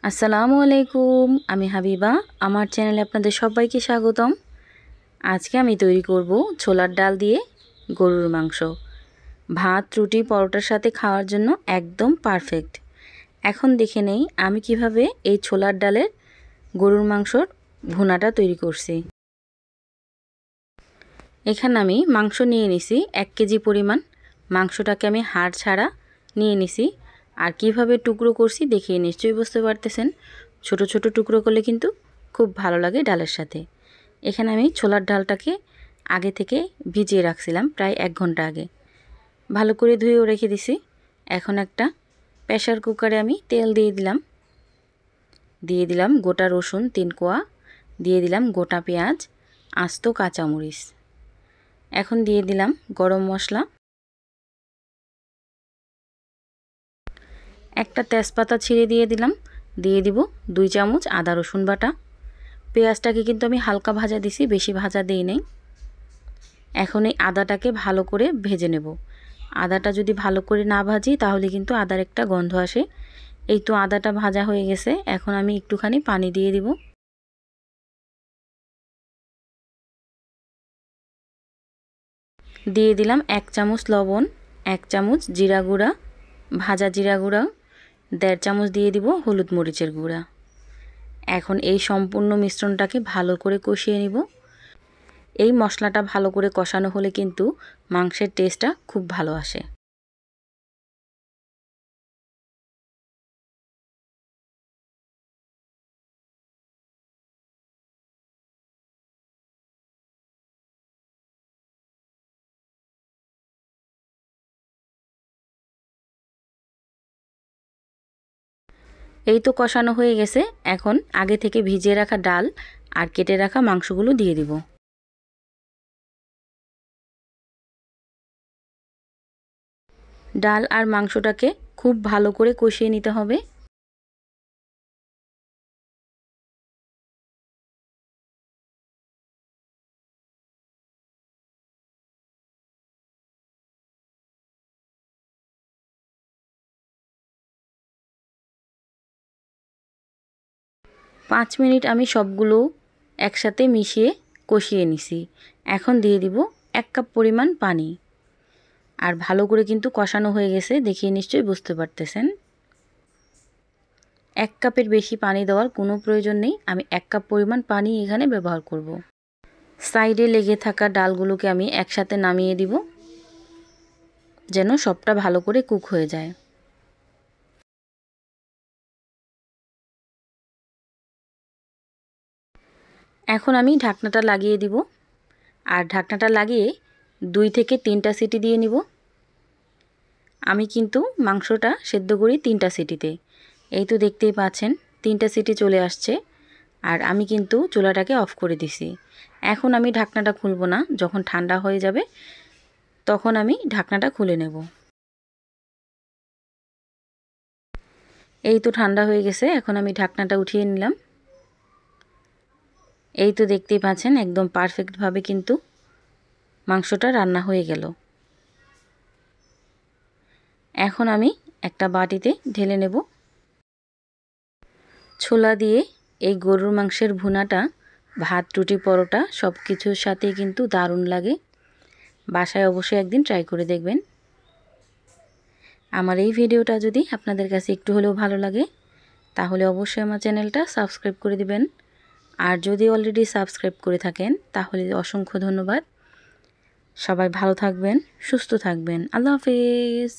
আসসালামু আলাইকুম, আমি হাবিবা। আমার চ্যানেলে আপনাদের সবাইকে স্বাগতম। আজকে আমি তৈরি করব ছোলার ডাল দিয়ে গরুর মাংস। ভাত, রুটি, পরোটার সাথে খাওয়ার জন্য একদম পারফেক্ট। এখন দেখে নেই আমি কিভাবে এই ছোলার ডালের গরুর মাংসর ভুনাটা তৈরি করছি। এখানে আমি মাংস নিয়ে নিছি 1 কেজি পরিমাণ। মাংসটাকে আমি হাড় ছাড়া নিয়ে নিছি। আর কিভাবে টুকরো করছি দেখে নিশ্চয়ই বুঝতে পারতেছেন। ছোট ছোট টুকরো করলে কিন্তু খুব ভালো লাগে ডালের সাথে। এখানে আমি ছোলার ডালটাকে আগে থেকে ভিজিয়ে রাখছিলাম প্রায় 1 ঘন্টা আগে। ভালো করে ধুয়েও রেখে দিছি। এখন একটা প্রেসার কুকারে আমি তেল দিয়ে দিলাম গোটা রসুন 3 কোয়া, দিয়ে দিলাম গোটা পেঁয়াজ, আস্ত কাঁচামরিচ। এখন দিয়ে দিলাম গরম মশলা, একটা তেজপাতা ছিঁড়ে দিয়ে দিলাম, দিয়ে দিব 2 চামচ আদা রসুন বাটা। পেঁয়াজটাকে কিন্তু আমি হালকা ভাজা দিছি, বেশি ভাজা দেই নাই। এখন এই আদাটাকে ভালো করে ভেজে নেব। আদাটা যদি ভালো করে না ভাজি তাহলে কিন্তু আদার একটা গন্ধ আসে। এই তো আদাটা ভাজা হয়ে গেছে। এখন আমি একটুখানি পানি দিয়ে দিব। দিয়ে দিলাম 1 চামচ লবণ, 1 চামচ জিরা গুঁড়া, ভাজা জিরা গুঁড়া, 1.5 চামচ দিয়ে দিব হলুদ মরিচের গুঁড়া। এখন এই সম্পূর্ণ মিশ্রণটাকে ভালো করে কষিয়ে নিব। এই মশলাটা ভালো করে কষানো হলে কিন্তু মাংসের টেস্টটা খুব ভালো আসে। এই তো কষানো হয়ে গেছে। এখন আগে থেকে ভিজিয়ে রাখা ডাল আর কেটে রাখা মাংসগুলো দিয়ে দিব। ডাল আর মাংসটাকে খুব ভালো করে কষিয়ে নিতে হবে। পাঁচ মিনিট আমি সবগুলো একসাথে মিশিয়ে কষিয়ে নিছি। এখন দিয়ে দিব 1 কাপ পরিমাণ পানি। আর ভালো করে কিন্তু কষানো হয়ে গেছে, দেখিয়ে নিশ্চয়ই বুঝতে পারতেছেন। 1 কাপের বেশি পানি দেওয়ার কোনো প্রয়োজন নেই। আমি 1 কাপ পরিমাণ পানি এখানে ব্যবহার করব। সাইডে লেগে থাকা ডালগুলোকে আমি একসাথে নামিয়ে দিব, যেন সবটা ভালো করে কুক হয়ে যায়। এখন আমি ঢাকনাটা লাগিয়ে দিব। আর ঢাকনাটা লাগিয়ে 2 থেকে 3টা সিটি দিয়ে নিব। আমি কিন্তু মাংসটা সেদ্ধ করি 3টা সিটিতে। এই তো দেখতেই পাচ্ছেন 3টা সিটি চলে আসছে। আর আমি কিন্তু চুলাটাকে অফ করে দিছি। এখন আমি ঢাকনাটা খুলব না, যখন ঠান্ডা হয়ে যাবে তখন আমি ঢাকনাটা খুলে নেব। এই তো ঠান্ডা হয়ে গেছে। এখন আমি ঢাকনাটা উঠিয়ে নিলাম। এই তো দেখতেই পাচ্ছেন একদম পারফেক্টভাবে কিন্তু মাংসটা রান্না হয়ে গেল। এখন আমি একটা বাটিতে ঢেলে নেব। ছোলা দিয়ে এই গরুর মাংসের ভুনাটা ভাত, রুটি, পরোটা সব কিছুর সাথেই কিন্তু দারুণ লাগে। বাসায় অবশ্যই একদিন ট্রাই করে দেখবেন। আমার এই ভিডিওটা যদি আপনাদের কাছে একটু হলেও ভালো লাগে তাহলে অবশ্যই আমার চ্যানেলটা সাবস্ক্রাইব করে দিবেন। আর যদি অলরেডি সাবস্ক্রাইব করে থাকেন তাহলে অসংখ্য ধন্যবাদ। সবাই ভালো থাকবেন, সুস্থ থাকবেন। আল্লাহ হাফেজ।